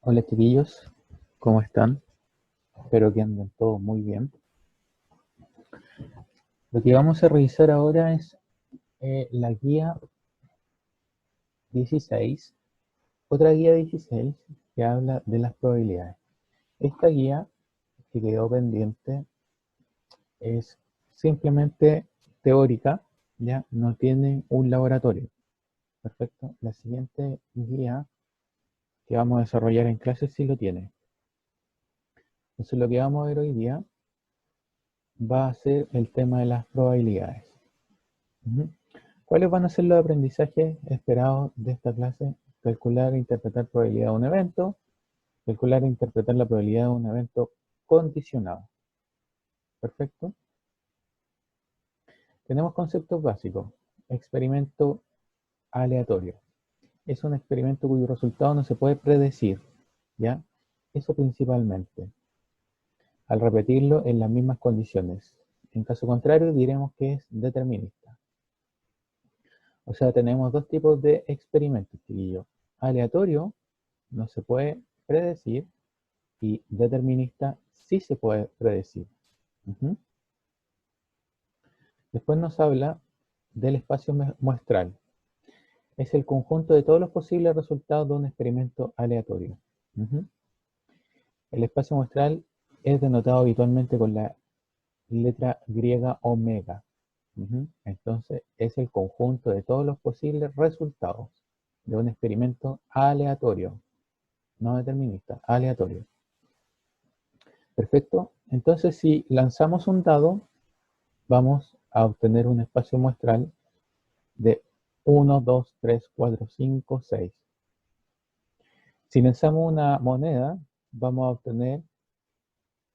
Hola chiquillos, ¿cómo están? Espero que anden todos muy bien. Lo que vamos a revisar ahora es la guía 16, otra guía 16 que habla de las probabilidades. Esta guía que quedó pendiente es simplemente teórica, ya no tiene un laboratorio. Perfecto. La siguiente guía que vamos a desarrollar en clase sí lo tiene. Entonces lo que vamos a ver hoy día va a ser el tema de las probabilidades. Ujú. ¿Cuáles van a ser los aprendizajes esperados de esta clase? Calcular e interpretar probabilidad de un evento, calcular e interpretar la probabilidad de un evento condicionado. Perfecto. Tenemos conceptos básicos. Experimento aleatorio. Es un experimento cuyo resultado no se puede predecir, ¿ya? Eso principalmente, al repetirlo en las mismas condiciones. En caso contrario, diremos que es determinista. O sea, tenemos dos tipos de experimentos, chiquillos. Aleatorio no se puede predecir y determinista sí se puede predecir. Ujú. Después nos habla del espacio muestral. Es el conjunto de todos los posibles resultados de un experimento aleatorio. Ujú. El espacio muestral es denotado habitualmente con la letra griega omega. Ujú. Entonces es el conjunto de todos los posibles resultados de un experimento aleatorio, no determinista, aleatorio. Perfecto. Entonces, si lanzamos un dado, vamos a obtener un espacio muestral de 1, 2, 3, 4, 5, 6. Si lanzamos una moneda, vamos a obtener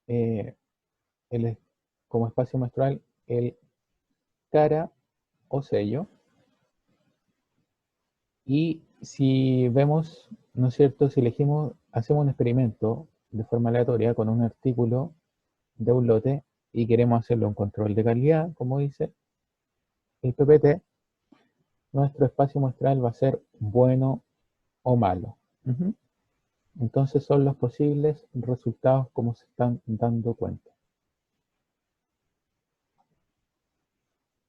eh, el, como espacio muestral el cara o sello. Y si vemos, ¿no es cierto? Si elegimos, hacemos un experimento de forma aleatoria con un artículo de un lote y queremos hacerlo un control de calidad, como dice el PPT, nuestro espacio muestral va a ser bueno o malo. Ujú. Entonces son los posibles resultados como se están dando cuenta.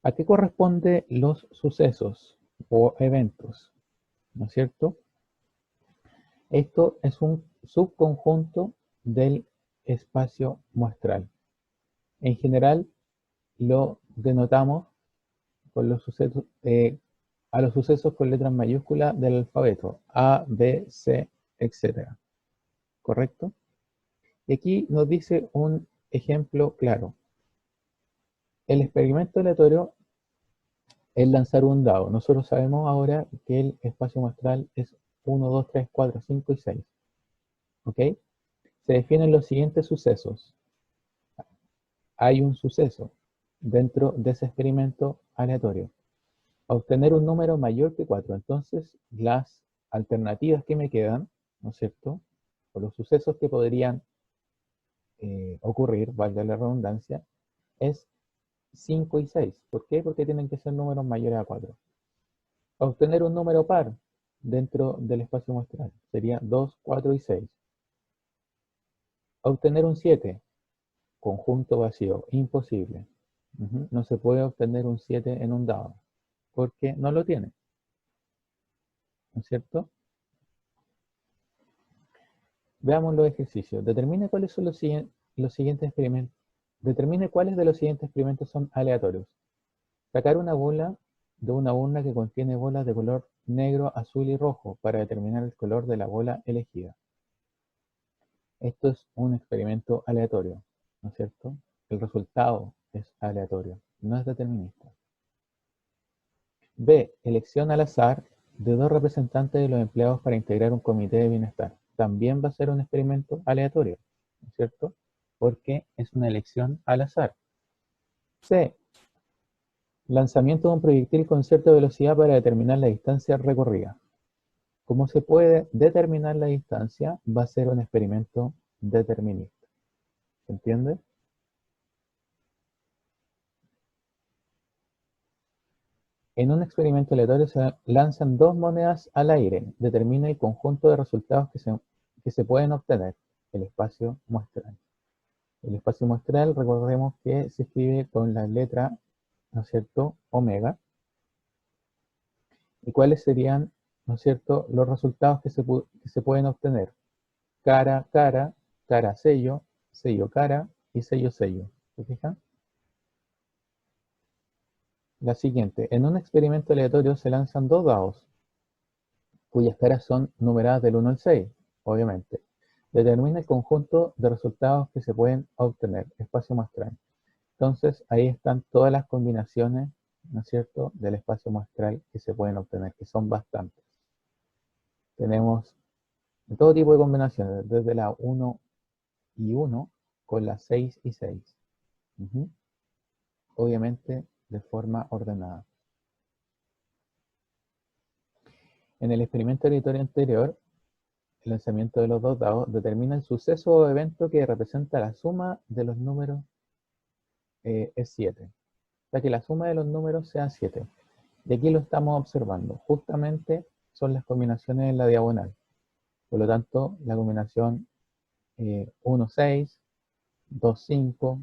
¿A qué corresponden los sucesos o eventos? ¿No es cierto? Esto es un subconjunto del espacio muestral. En general lo denotamos con los sucesos, a los sucesos con letras mayúsculas del alfabeto, A, B, C, etc. ¿Correcto? Y aquí nos dice un ejemplo claro. El experimento aleatorio es lanzar un dado. Nosotros sabemos ahora que el espacio muestral es 1, 2, 3, 4, 5 y 6. ¿Ok? Se definen los siguientes sucesos. Hay un suceso dentro de ese experimento aleatorio. Obtener un número mayor que 4. Entonces, las alternativas que me quedan, ¿no es cierto? O los sucesos que podrían ocurrir, valga la redundancia, es 5 y 6. ¿Por qué? Porque tienen que ser números mayores a 4. Obtener un número par dentro del espacio muestral sería 2, 4 y 6. Obtener un 7, conjunto vacío, imposible. No se puede obtener un 7 en un dado, porque no lo tiene, ¿no es cierto? Veamos los ejercicios. Determine cuáles son los siguientes experimentos. Determine cuáles de los siguientes experimentos son aleatorios. Sacar una bola de una urna que contiene bolas de color negro, azul y rojo para determinar el color de la bola elegida. Esto es un experimento aleatorio, ¿no es cierto? El resultado es aleatorio, no es determinista. B. Elección al azar de dos representantes de los empleados para integrar un comité de bienestar. También va a ser un experimento aleatorio, ¿no es cierto? Porque es una elección al azar. C. Lanzamiento de un proyectil con cierta velocidad para determinar la distancia recorrida. ¿Cómo se puede determinar la distancia? Va a ser un experimento determinista. ¿Se entiende? En un experimento aleatorio se lanzan dos monedas al aire. Determina el conjunto de resultados que que se pueden obtener, el espacio muestral. El espacio muestral, recordemos que se escribe con la letra, ¿no es cierto?, omega. ¿Y cuáles serían, ¿no es cierto?, los resultados que se pueden obtener? Cara, cara, cara, sello, sello, cara y sello, sello. ¿Se fijan? La siguiente. En un experimento aleatorio se lanzan dos dados, cuyas caras son numeradas del 1 al 6, obviamente. Determina el conjunto de resultados que se pueden obtener, espacio muestral. Entonces, ahí están todas las combinaciones, ¿no es cierto?, del espacio muestral que se pueden obtener, que son bastantes. Tenemos todo tipo de combinaciones, desde la 1 y 1 con la 6 y 6. Obviamente, de forma ordenada. En el experimento aleatorio anterior, el lanzamiento de los dos dados determina el suceso o evento que representa la suma de los números es 7. O sea que la suma de los números sea 7. Y aquí lo estamos observando. Justamente son las combinaciones en la diagonal. Por lo tanto, la combinación 1, 6, 2, 5,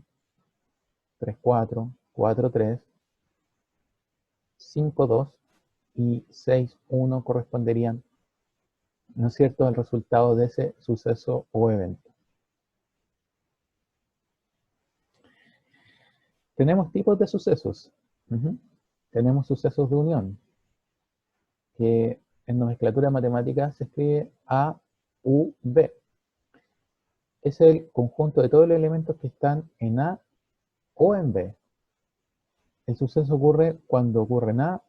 3, 4, 4, 3, 5, 2 y 6, 1 corresponderían, ¿no es cierto?, al resultado de ese suceso o evento. Tenemos tipos de sucesos. Tenemos sucesos de unión, que en nomenclatura matemática se escribe A, U, B. Es el conjunto de todos los elementos que están en A o en B. El suceso ocurre cuando ocurre en A,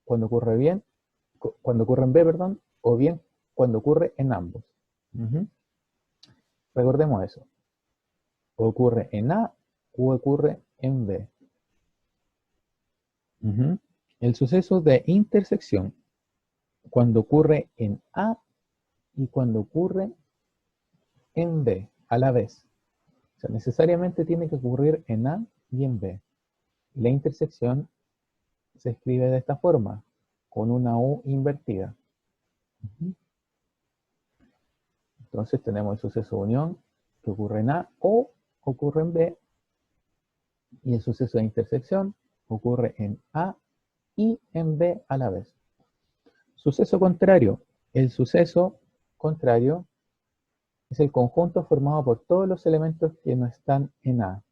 cuando ocurre en B, perdón, o bien cuando ocurre en ambos. Recordemos eso. Ocurre en A o ocurre en B. El suceso de intersección, cuando ocurre en A y cuando ocurre en B, a la vez. O sea, necesariamente tiene que ocurrir en A y en B. La intersección se escribe de esta forma, con una U invertida. Entonces tenemos el suceso de unión que ocurre en A o ocurre en B, y el suceso de intersección ocurre en A y en B a la vez. Suceso contrario. El suceso contrario es el conjunto formado por todos los elementos que no están en A.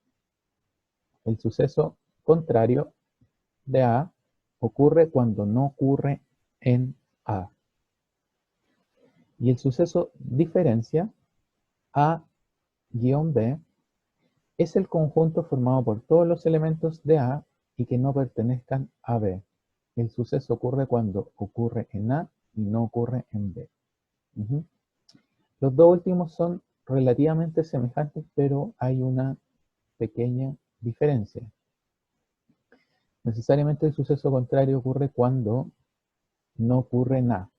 El suceso contrario de A ocurre cuando no ocurre en A. Y el suceso diferencia A-B es el conjunto formado por todos los elementos de A y que no pertenezcan a B. El suceso ocurre cuando ocurre en A y no ocurre en B. Los dos últimos son relativamente semejantes, pero hay una pequeña diferencia. Necesariamente el suceso contrario ocurre cuando no ocurre en A,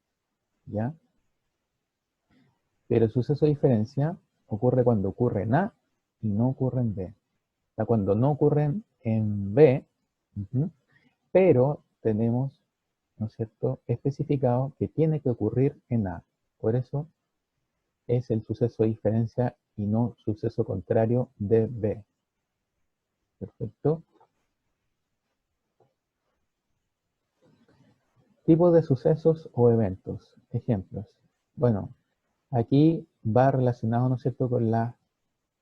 ¿ya? Pero el suceso diferencia ocurre cuando ocurre en A y no ocurre en B. O sea, cuando no ocurre en B, pero tenemos, ¿no es cierto?, especificado que tiene que ocurrir en A. Por eso es el suceso diferencia y no suceso contrario de B. Perfecto. Tipos de sucesos o eventos. Ejemplos. Bueno, aquí va relacionado, ¿no es cierto?, con las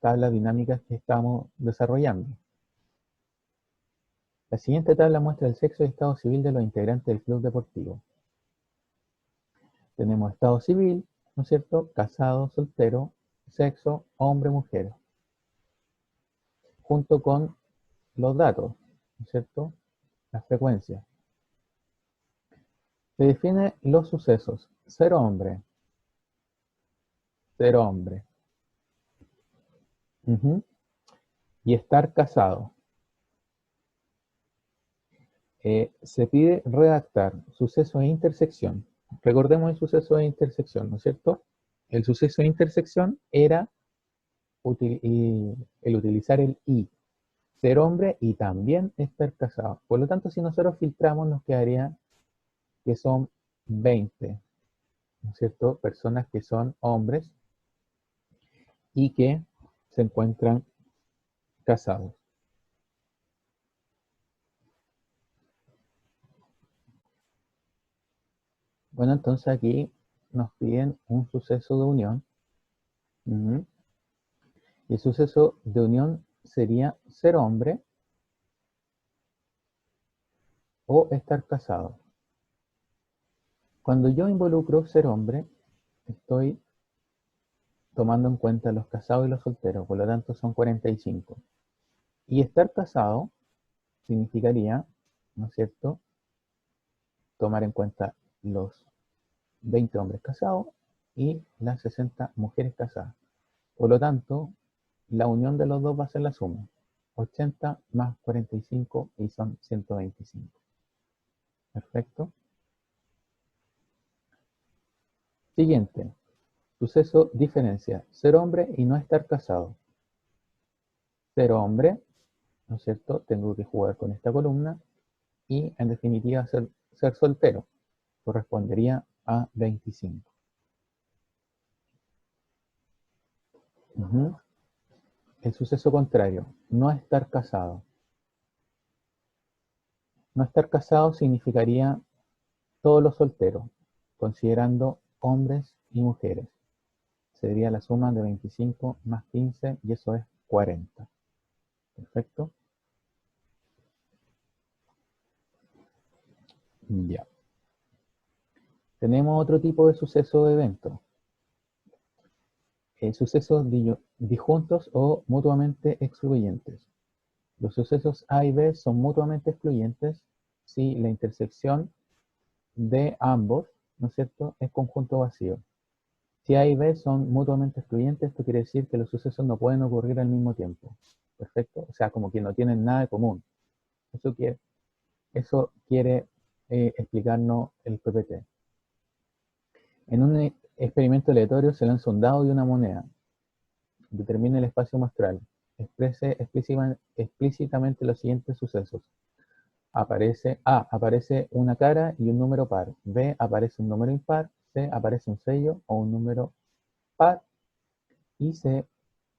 tablas dinámicas que estamos desarrollando. La siguiente tabla muestra el sexo y estado civil de los integrantes del club deportivo. Tenemos estado civil, ¿no es cierto?, casado, soltero, sexo, hombre, mujer, junto con los datos, ¿no es cierto?, las frecuencias. Se define los sucesos: ser hombre, y estar casado. Se pide redactar suceso de intersección. Recordemos el suceso de intersección, ¿no es cierto? El suceso de intersección era el utilizar el y, ser hombre y también estar casado. Por lo tanto, si nosotros filtramos, nos quedaría que son 20, ¿no es cierto?, personas que son hombres y que se encuentran casados. Bueno, entonces aquí nos piden un suceso de unión. Y el suceso de unión sería ser hombre o estar casado. Cuando yo involucro ser hombre, estoy tomando en cuenta los casados y los solteros, por lo tanto son 45. Y estar casado significaría, ¿no es cierto?, tomar en cuenta los 20 hombres casados y las 60 mujeres casadas. Por lo tanto, la unión de los dos va a ser la suma. 80 más 45 y son 125. Perfecto. Siguiente. Suceso diferencia. Ser hombre y no estar casado. Ser hombre, ¿no es cierto? Tengo que jugar con esta columna. Y en definitiva ser soltero. Correspondería a 25. El suceso contrario. No estar casado. No estar casado significaría todos los solteros, considerando hombres y mujeres. Sería la suma de 25 más 15 y eso es 40. Perfecto. Ya. Tenemos otro tipo de suceso de evento. Sucesos disjuntos o mutuamente excluyentes. Los sucesos A y B son mutuamente excluyentes si la intersección de ambos, ¿no es cierto?, es conjunto vacío. Si A y B son mutuamente excluyentes, esto quiere decir que los sucesos no pueden ocurrir al mismo tiempo. ¿Perfecto? O sea, como que no tienen nada de común. Eso quiere explicarnos el PPT. En un experimento aleatorio se lanza un dado y una moneda. Determine el espacio muestral. Exprese explícitamente los siguientes sucesos. A, aparece una cara y un número par. B, aparece un número impar. C, aparece un sello o un número par. Y C,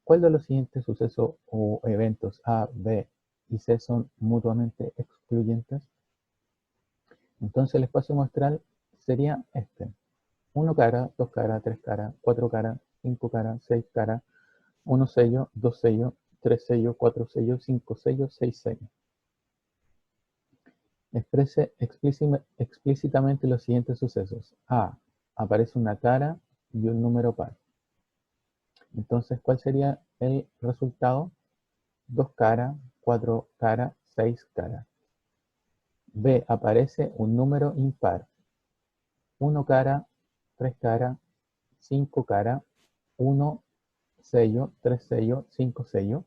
¿cuál de los siguientes sucesos o eventos A, B y C son mutuamente excluyentes? Entonces el espacio muestral sería este. 1 cara, 2 caras, 3 caras, 4 caras, 5 caras, 6 caras, 1 sello, 2 sellos, 3 sellos, 4 sellos, 5 sellos, 6 sellos. Exprese explícitamente los siguientes sucesos. A, aparece una cara y un número par. Entonces, ¿cuál sería el resultado? 2 caras, 4 caras, 6 caras. B, aparece un número impar. 1 cara, 3 caras, 5 caras, 1 sello, 3 sellos, 5 sellos.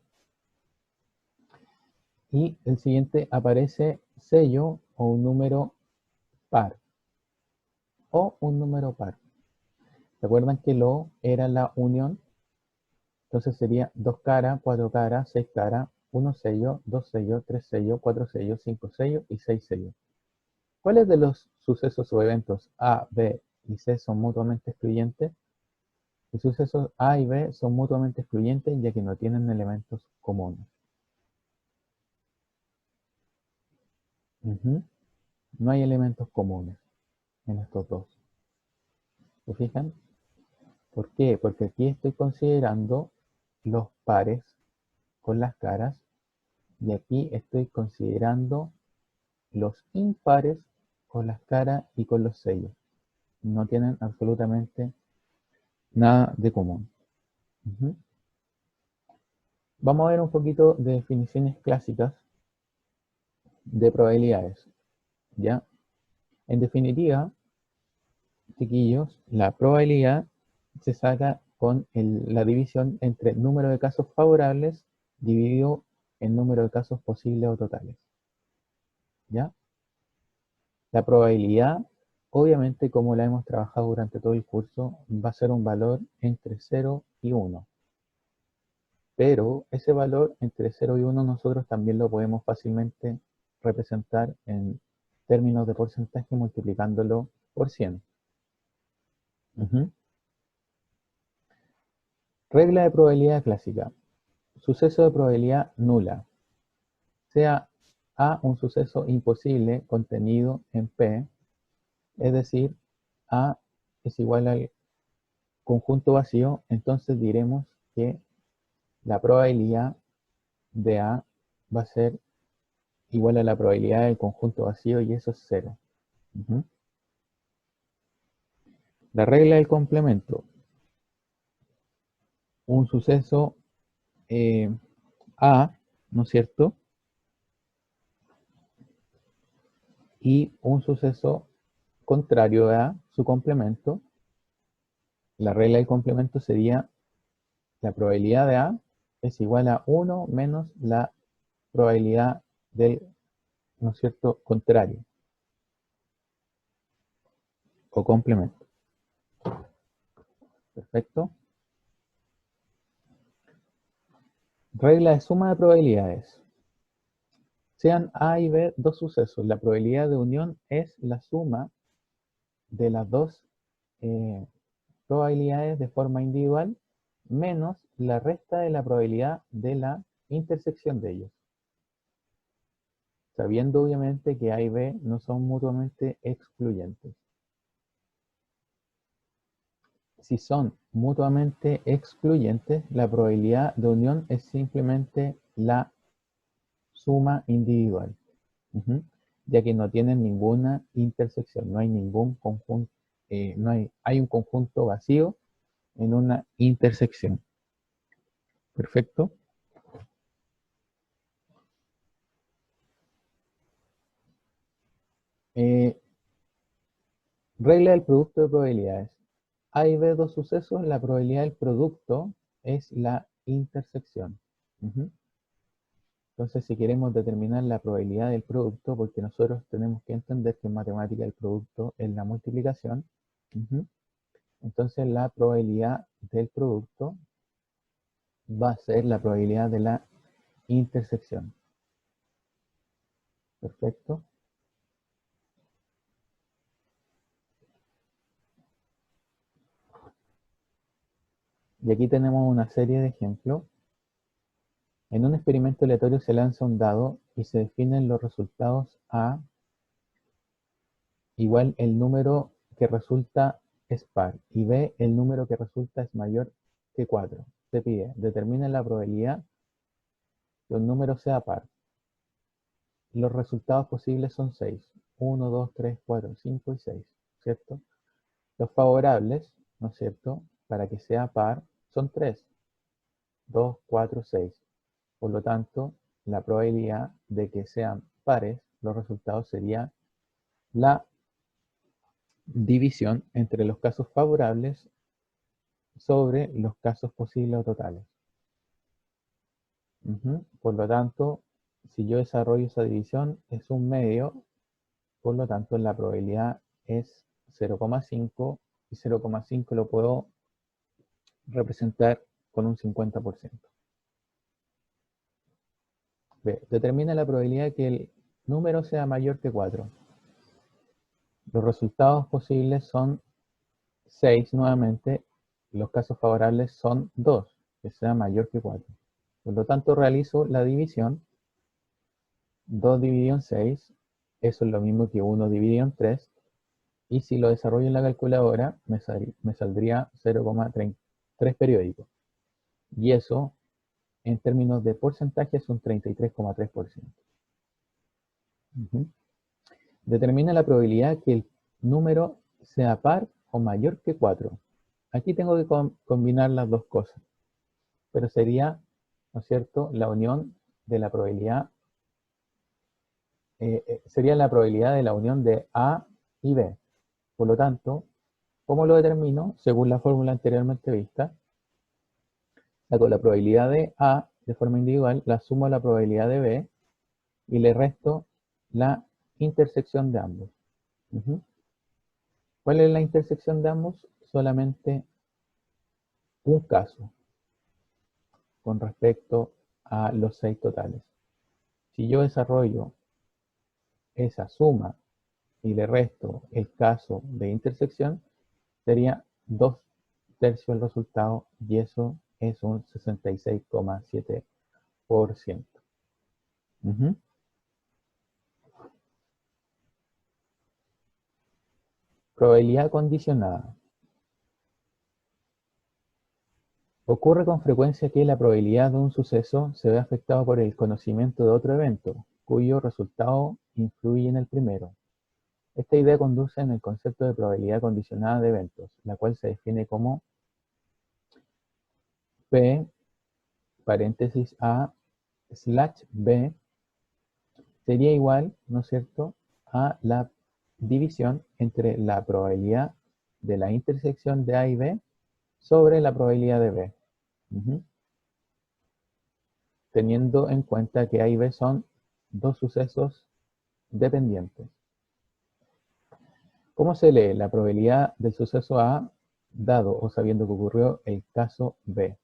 Y el siguiente aparece sello o un número par. O un número par. ¿Recuerdan que lo era la unión? Entonces sería 2 caras, 4 caras, 6 caras, 1 sello, 2 sellos, 3 sellos, 4 sellos, 5 sellos y 6 sellos. ¿Cuáles de los sucesos o eventos A, B y C son mutuamente excluyentes? Los sucesos A y B son mutuamente excluyentes ya que no tienen elementos comunes. No hay elementos comunes en estos dos. ¿Se fijan? ¿Por qué? Porque aquí estoy considerando los pares con las caras y aquí estoy considerando los impares con las caras y con los sellos. No tienen absolutamente nada de común. Vamos a ver un poquito de definiciones clásicas de probabilidades. ¿Ya? En definitiva, chiquillos, la probabilidad se saca con la división entre el número de casos favorables dividido en número de casos posibles o totales. ¿Ya? La probabilidad, obviamente, como la hemos trabajado durante todo el curso, va a ser un valor entre 0 y 1. Pero ese valor entre 0 y 1 nosotros también lo podemos fácilmente representar en términos de porcentaje multiplicándolo por 100. Regla de probabilidad clásica. Suceso de probabilidad nula. Sea A un suceso imposible contenido en P, es decir, A es igual al conjunto vacío, entonces diremos que la probabilidad de A va a ser igual a la probabilidad del conjunto vacío y eso es cero. La regla del complemento. Un suceso A, ¿no es cierto? Y un suceso contrario a su complemento. La regla del complemento sería la probabilidad de A es igual a 1 menos la probabilidad del, ¿no es cierto?, contrario o complemento. Perfecto. Regla de suma de probabilidades. Sean A y B dos sucesos, la probabilidad de unión es la suma de las dos probabilidades de forma individual menos la resta de la probabilidad de la intersección de ellos. Sabiendo obviamente que A y B no son mutuamente excluyentes. Si son mutuamente excluyentes, la probabilidad de unión es simplemente la suma individual, ya que no tienen ninguna intersección, no hay ningún conjunto, hay un conjunto vacío en una intersección. Perfecto. Regla del producto de probabilidades. A y B dos sucesos, la probabilidad del producto es la intersección. Entonces, si queremos determinar la probabilidad del producto, porque nosotros tenemos que entender que en matemática el producto es la multiplicación, entonces la probabilidad del producto va a ser la probabilidad de la intersección. Perfecto. Y aquí tenemos una serie de ejemplos. En un experimento aleatorio se lanza un dado y se definen los resultados A igual el número que resulta es par y B el número que resulta es mayor que 4. Se pide, determina la probabilidad que un número sea par. Los resultados posibles son 6. 1, 2, 3, 4, 5 y 6, ¿cierto? Los favorables, ¿no es cierto?, para que sea par son 3. 2, 4, 6. Por lo tanto, la probabilidad de que sean pares, los resultados sería la división entre los casos favorables sobre los casos posibles o totales. Por lo tanto, si yo desarrollo esa división, es un medio, por lo tanto la probabilidad es 0,5 y 0,5 lo puedo representar con un 50%. B. Determina la probabilidad de que el número sea mayor que 4. Los resultados posibles son 6 nuevamente, los casos favorables son 2, que sea mayor que 4. Por lo tanto, realizo la división. 2 dividido en 6, eso es lo mismo que 1 dividido en 3. Y si lo desarrollo en la calculadora, me saldría 0,3 periódicos. Y eso, en términos de porcentaje, es un 33,3%. Determina la probabilidad que el número sea par o mayor que 4. Aquí tengo que combinar las dos cosas, pero sería, ¿no es cierto?, la unión de la probabilidad, sería la probabilidad de la unión de A y B. Por lo tanto, ¿cómo lo determino? Según la fórmula anteriormente vista, saco la probabilidad de A de forma individual, la sumo a la probabilidad de B y le resto la intersección de ambos. ¿Cuál es la intersección de ambos? Solamente un caso con respecto a los 6 totales. Si yo desarrollo esa suma y le resto el caso de intersección, sería 2/3 el resultado y eso es un 66,7%. Probabilidad condicionada. Ocurre con frecuencia que la probabilidad de un suceso se ve afectado por el conocimiento de otro evento, cuyo resultado influye en el primero. Esta idea conduce en el concepto de probabilidad condicionada de eventos, la cual se define como P, paréntesis A, slash B, sería igual, ¿no es cierto?, a la división entre la probabilidad de la intersección de A y B sobre la probabilidad de B. Teniendo en cuenta que A y B son dos sucesos dependientes. ¿Cómo se lee la probabilidad del suceso A dado o sabiendo que ocurrió el caso B?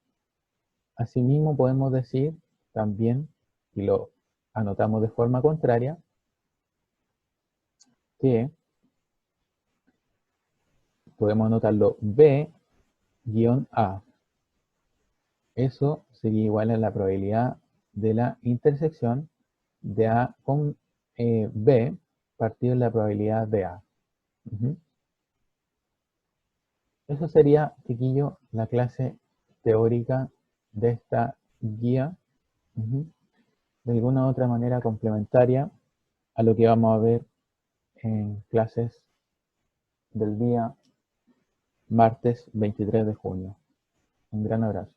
Asimismo podemos decir también, y lo anotamos de forma contraria, que podemos anotarlo B-A. Eso sería igual a la probabilidad de la intersección de A con B partido de la probabilidad de A. Eso sería, chiquillo, la clase teórica de esta guía. De alguna u otra manera complementaria a lo que vamos a ver en clases del día martes 23 de junio. Un gran abrazo.